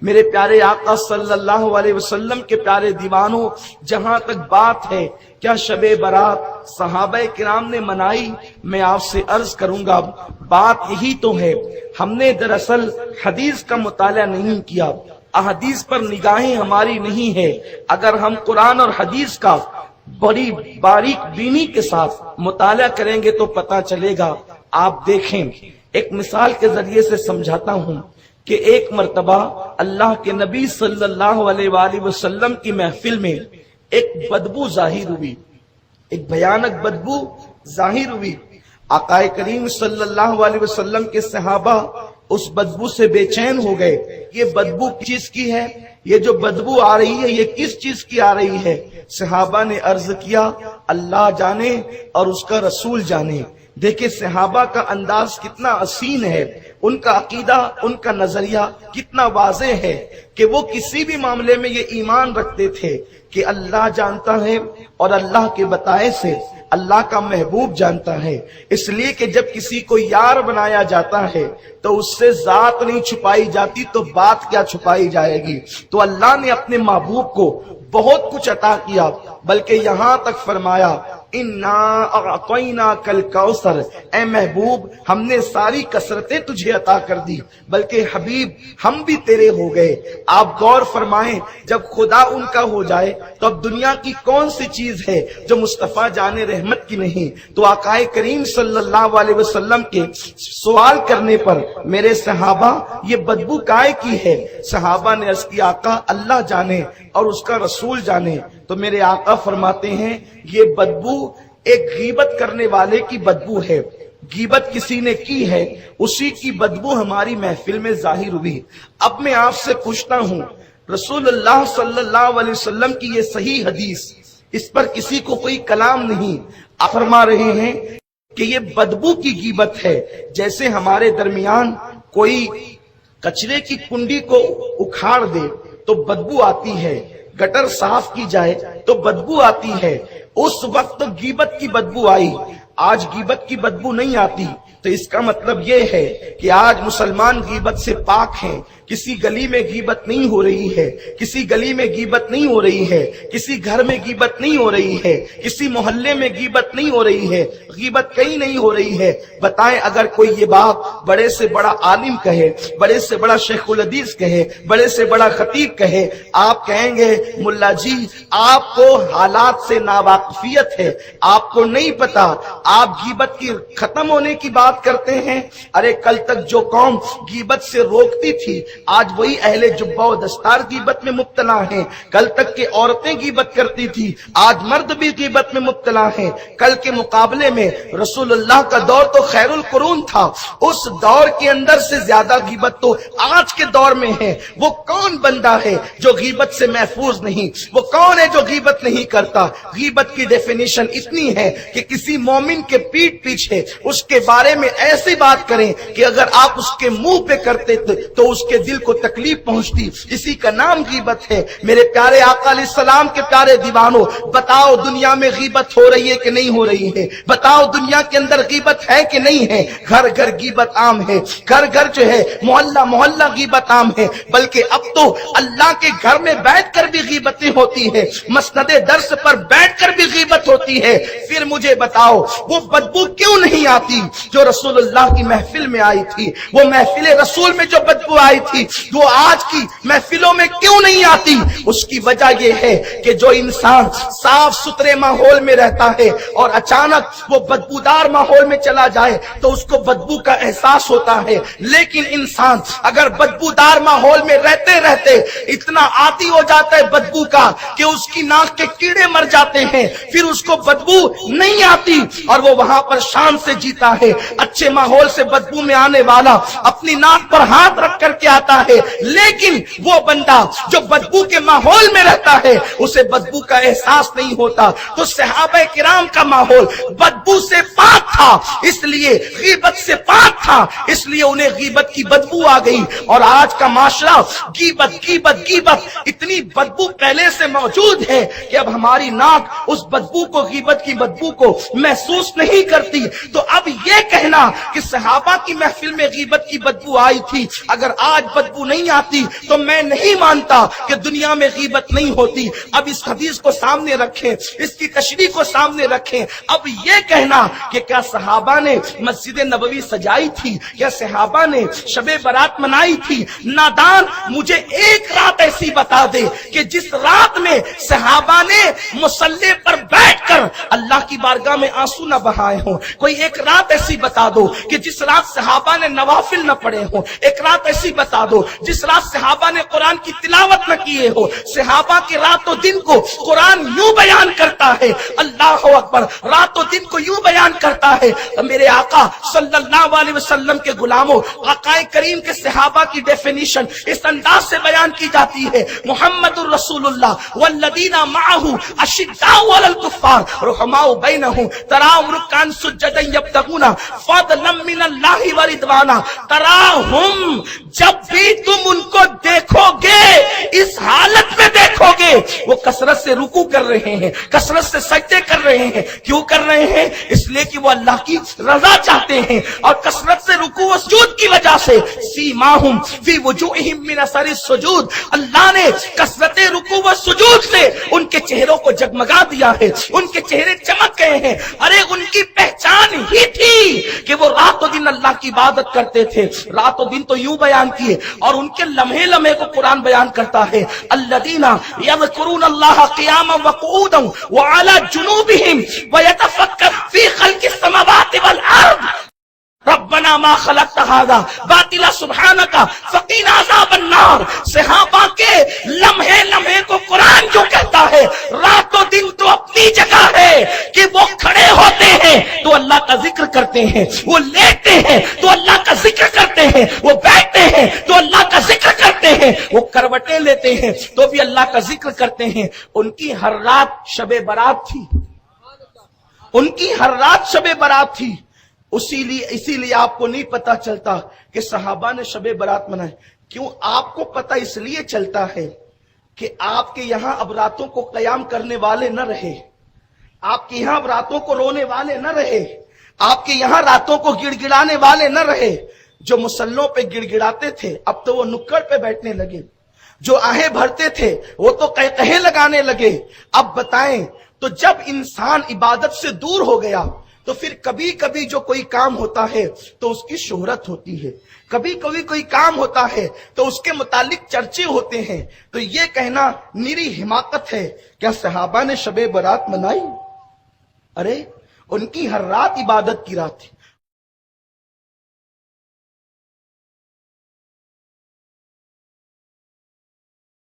میرے پیارے آقا صلی اللہ علیہ وسلم کے پیارے دیوانوں، جہاں تک بات ہے کیا شب برات صحابہ کرام نے منائی، میں آپ سے عرض کروں گا بات یہی تو ہے۔ ہم نے دراصل حدیث کا مطالعہ نہیں کیا، احادیث پر نگاہیں ہماری نہیں ہے۔ اگر ہم قرآن اور حدیث کا بڑی باریک بینی کے ساتھ مطالعہ کریں گے تو پتہ چلے گا۔ آپ دیکھیں، ایک مثال کے ذریعے سے سمجھاتا ہوں کہ ایک مرتبہ اللہ کے نبی صلی اللہ علیہ وآلہ وسلم کی محفل میں ایک بدبو ظاہر ہوئی، ایک بھیانک بدبو ظاہر ہوئی۔ آقا کریم صلی اللہ علیہ وسلم کے صحابہ اس بدبو سے بے چین ہو گئے۔ یہ بدبو کس چیز کی ہے؟ یہ جو بدبو آ رہی ہے یہ کس چیز کی آ رہی ہے؟ صحابہ نے عرض کیا اللہ جانے اور اس کا رسول جانے۔ دیکھیں صحابہ کا انداز کتنا حسین ہے، ان کا عقیدہ، ان کا نظریہ کتنا واضح ہے کہ وہ کسی بھی معاملے میں یہ ایمان رکھتے تھے کہ اللہ جانتا ہے اور اللہ کے بتائے سے اللہ کا محبوب جانتا ہے۔ اس لیے کہ جب کسی کو یار بنایا جاتا ہے تو اس سے ذات نہیں چھپائی جاتی تو بات کیا چھپائی جائے گی۔ تو اللہ نے اپنے محبوب کو بہت کچھ عطا کیا، بلکہ یہاں تک فرمایا اِنَّا أَعْطَيْنَاكَ الْكَوْثَرَ، اے محبوب ہم نے ساری کثرتیں تجھے عطا کر دی، بلکہ حبیب ہم بھی تیرے ہو گئے۔ آپ غور فرمائیں، جب خدا ان کا ہو جائے تو اب دنیا کی کون سی چیز ہے جو مصطفیٰ جان رحمت کی نہیں؟ تو آقا کریم صلی اللہ علیہ وسلم کے سوال کرنے پر میرے صحابہ یہ بدبو کائے کی ہے؟ صحابہ نے عرض کی آقا اللہ جانے اور اس کا رسول جانے۔ تو میرے آقا فرماتے ہیں یہ بدبو ایک غیبت کرنے والے کی بدبو ہے، غیبت کسی نے کی ہے اسی کی بدبو ہماری محفل میں ظاہر ہوئی۔ اب میں آپ سے پوچھتا ہوں، رسول اللہ صلی اللہ علیہ وسلم کی یہ صحیح حدیث، اس پر کسی کو کوئی کلام نہیں، آپ فرما رہے ہیں کہ یہ بدبو کی غیبت ہے۔ جیسے ہمارے درمیان کوئی کچرے کی کنڈی کو اکھاڑ دے تو بدبو آتی ہے، گٹر صاف کی جائے تو بدبو آتی ہے، اس وقت غیبت کی بدبو آئی، آج غیبت کی بدبو نہیں آتی۔ تو اس کا مطلب یہ ہے کہ آج مسلمان غیبت سے پاک ہیں، کسی گلی میں غیبت نہیں ہو رہی ہے، کسی گلی میں غیبت نہیں ہو رہی ہے، کسی گھر میں غیبت نہیں ہو رہی ہے، کسی محلے میں غیبت نہیں ہو رہی ہے، غیبت کہیں نہیں ہو رہی ہے۔ بتائیں اگر کوئی یہ بات بڑے سے بڑا عالم کہے، بڑے سے بڑا شیخ الحدیث کہے، بڑے سے بڑا خطیب کہے، آپ کہیں گے ملا جی آپ کو حالات سے ناواقفیت ہے، آپ کو نہیں پتا، آپ غیبت کی ختم ہونے کی بات کرتے ہیں۔ ارے کل تک جو قوم غیبت سے روکتی تھی آج وہی اہل جبہ و دستار غیبت میں مبتلا ہیں۔ کل تک کے عورتیں غیبت کرتی تھی آج مرد بھی غیبت میں مبتلا ہیں۔ کل کے مقابلے میں رسول اللہ کا دور تو خیر القرون تھا، اس دور کے اندر سے زیادہ غیبت تو آج کے دور میں ہے۔ وہ کون بندہ ہے جو غیبت سے محفوظ نہیں؟ وہ کون ہے جو غیبت نہیں کرتا؟ غیبت کی ڈیفینیشن اتنی ہے کہ کسی مومن کے پیٹ پیچھے اس کے بارے میں ایسی بات کریں کہ اگر آپ اس کے منہ پہ کرتے تو اس کے دل کو تکلیف پہنچتی، اسی کا نام غیبت ہے۔ میرے پیارے آقا علیہ السلام کے پیارے دیوانوں، بتاؤ دنیا میں غیبت ہو رہی ہے کہ نہیں ہو رہی ہے؟ بتاؤ دنیا کے اندر غیبت ہے کہ نہیں ہے؟ گھر گھر غیبت عام ہے، گھر گھر جو ہے محلہ محلہ غیبت عام ہے، بلکہ اب تو اللہ کے گھر میں بیٹھ کر بھی غیبتیں ہوتی ہے، مسند درس پر بیٹھ کر بھی غیبت ہوتی ہے۔ پھر مجھے بتاؤ وہ بدبو کیوں نہیں آتی جو رسول اللہ کی محفل میں آئی تھی؟ وہ محفل رسول میں جو بدبو آئی تھی وہ آج کی محفلوں میں کیوں نہیں آتی؟ اس کی وجہ یہ ہے کہ جو انسان صاف ستھرے ماحول میں رہتا ہے اور اچانک وہ بدبودار ماحول میں چلا جائے تو اس کو بدبو کا احساس ہوتا ہے، لیکن انسان اگر بدبودار ماحول میں رہتے رہتے اتنا عادی ہو جاتا ہے بدبو کا کہ اس کی ناک کے کیڑے مر جاتے ہیں، پھر اس کو بدبو نہیں آتی اور وہ وہاں پر شان سے جیتا ہے۔ اچھے ماحول سے بدبو میں آنے والا اپنی ناک پر ہاتھ رکھ کر کے آتا ہے، لیکن وہ بندہ جو بدبو کے ماحول میں رہتا ہے اسے بدبو کا احساس نہیں ہوتا۔ تو صحابہ کرام کا ماحول بدبو سے پاک تھا، اس لیے غیبت سے پاک تھا، اس لیے انہیں غیبت کی بدبو آ گئی۔ اور آج کا معاشرہ غیبت غیبت غیبت اتنی بدبو پہلے سے موجود ہے کہ اب ہماری ناک اس بدبو کو، غیبت کی بدبو کو محسوس نہیں کرتی۔ تو اب یہ کہنا کہ صحابہ کی محفل میں غیبت کی بدبو آئی تھی، اگر آج بدبو نہیں آتی تو میں نہیں مانتا کہ دنیا میں غیبت نہیں ہوتی۔ اب اس حدیث کو سامنے رکھیں، اس کی تشریح کو سامنے رکھیں۔ اب یہ کہنا کہ کیا صحابہ نے مسجد نبوی سجائی تھی، کیا صحابہ نے شب برات منائی تھی؟ نادان مجھے ایک رات ایسی بتا دے کہ جس رات میں صحابہ نے مصلی پر بیٹھ کر اللہ کی بارگاہ میں آنسو نہ بہائے ہوں۔ کوئی ایک رات ایسی بتا دو کہ جس رات صحابہ نے نوافل نہ پڑھے ہوں۔ ایک رات ایسی بتا دو جس رات صحابہ نے قرآن کی تلاوت نہ کیے ہو۔ صحابہ کی رات و دن کو قرآن یوں بیان کرتا ہے، اللہ اکبر، رات و دن کو یوں بیان کرتا ہے۔ میرے آقا صلی اللہ علیہ وسلم کے غلاموں، آقا کریم کے صحابہ کی ڈیفینیشن اس انداز سے بیان کی جاتی ہے، محمد الرسول اللہ والذین معہ اشداء علی الکفار رحماء بینہم تراہم رکعا سجدا یبتغون فضلا من اللہ ورضوانا۔ تراہم، جب بھی تم ان کو دیکھو گے اس حالت میں دیکھو گے وہ کثرت سے رکوع کر رہے ہیں، کثرت سے سجدے کر رہے ہیں۔ کیوں کر رہے ہیں؟ اس لیے کہ وہ اللہ کی رضا چاہتے ہیں، اور کثرت سے رکوع و سجود کی وجہ سے سیماہم فی وجوہہم من اثر السجود، اللہ نے کثرت رکوع و سجود سے ان کے چہروں کو جگمگا دیا ہے، ان کے چہرے چمک گئے ہیں۔ ارے ان کی پہچان ہی تھی کہ وہ رات و دن اللہ کی عبادت کرتے تھے۔ رات و دن تو یوں بیان کیے، اور ان کے لمحے لمحے کو قرآن بیان کرتا ہے، الذین یذکرون اللہ قیاما وقعودا وعلی جنوبہم ویتفکرون فی خلق السماوات والارض ربنا ما خلقت هذا باطلا سبحانک فقنا عذاب النار۔ صحابہ کے لمحے لمحے کو قرآن جو کہتا ہے، رات و دن تو اپنی جگہ ہے کہ وہ کھڑے ہوتے ہیں تو اللہ کا ذکر کرتے ہیں، وہ لیٹتے ہیں تو اللہ کا ذکر کرتے ہیں، وہ بیٹھتے ہیں تو اللہ کا ذکر کرتے ہیں، وہ کروٹیں لیتے ہیں تو بھی اللہ کا ذکر کرتے ہیں۔ ان کی ہر رات شب برات تھی، ان کی ہر رات شب برات تھی۔ اسی لیے آپ کو نہیں پتا چلتا کہ صحابہ نے شب برات منائے۔ کیوں آپ کو پتا اس لیے چلتا ہے کہ آپ کے یہاں اب راتوں کو قیام کرنے والے نہ رہے، آپ کے یہاں اب راتوں کو رونے والے نہ رہے، آپ کے یہاں راتوں کو گڑ گڑانے والے نہ رہے۔ جو مسلوں پہ گڑ گڑاتے تھے اب تو وہ نکڑ پہ بیٹھنے لگے، جو آہیں بھرتے تھے وہ تو قہقہے لگانے لگے۔ اب بتائیں، تو جب انسان عبادت سے دور ہو گیا تو پھر کبھی کبھی جو کوئی کام ہوتا ہے تو اس کی شہرت ہوتی ہے، کبھی کبھی کوئی کام ہوتا ہے تو اس کے متعلق چرچے ہوتے ہیں۔ تو یہ کہنا نیری حماقت ہے۔ کیا صحابہ نے شب برات منائی؟ ارے ان کی ہر رات عبادت کی رات تھی۔